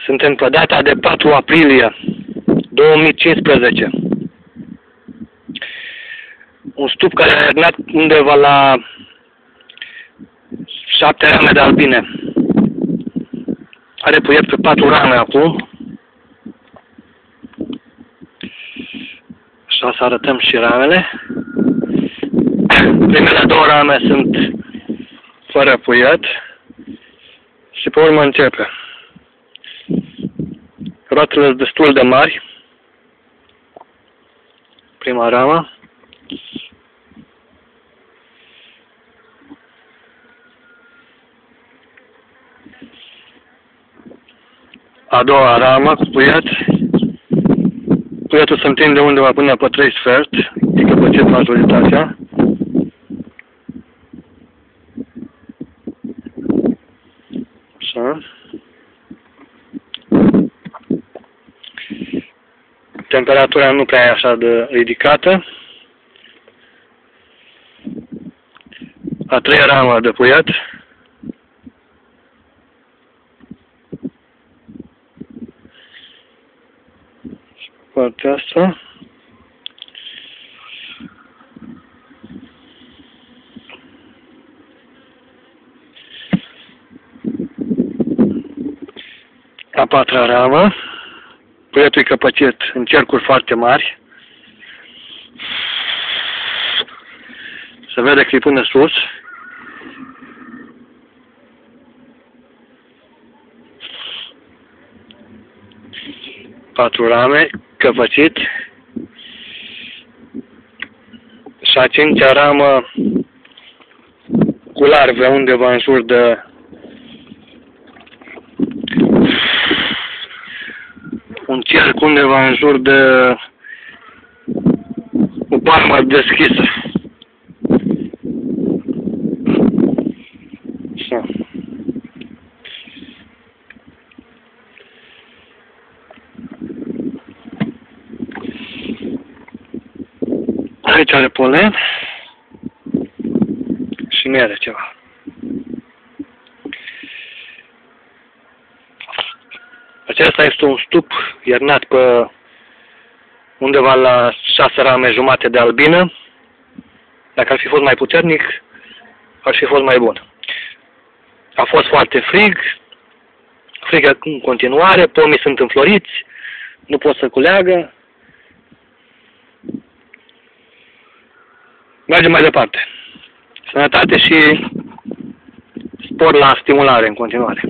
Suntem pe data de 4 aprilie 2015. Un stup care a ernat undeva la 7 rame de albine. Are puiet pe 4 rame acum. Și o să arătăm și ramele. Primele 2 rame sunt fără puiet. Și pe urmă începe. Roatele sunt destul de mari. Prima ramă. A doua ramă cu puiet. Puietul se întinde undeva până pe 3 sferți. E căpăcit majoritatea. Așa. Temperatura nu prea e așa de ridicată. A treia ramă de puiet. Partea asta. A patra ramă. Puietul e căpăcit în cercuri foarte mari. Se vede că e până sus. Patru rame, căpăcit. Și a cincea ramă cu larve undeva în jur de un cerc undeva în jur de o palmă deschisă. Așa. Aici are polen și miere ceva. Acesta este un stup iernat pe undeva la 6 rame jumate de albină. Dacă ar fi fost mai puternic, ar fi fost mai bun. A fost foarte frig, frig în continuare, pomii sunt înfloriți, nu pot să culeagă. Mergem mai departe. Sănătate și spor la stimulare în continuare.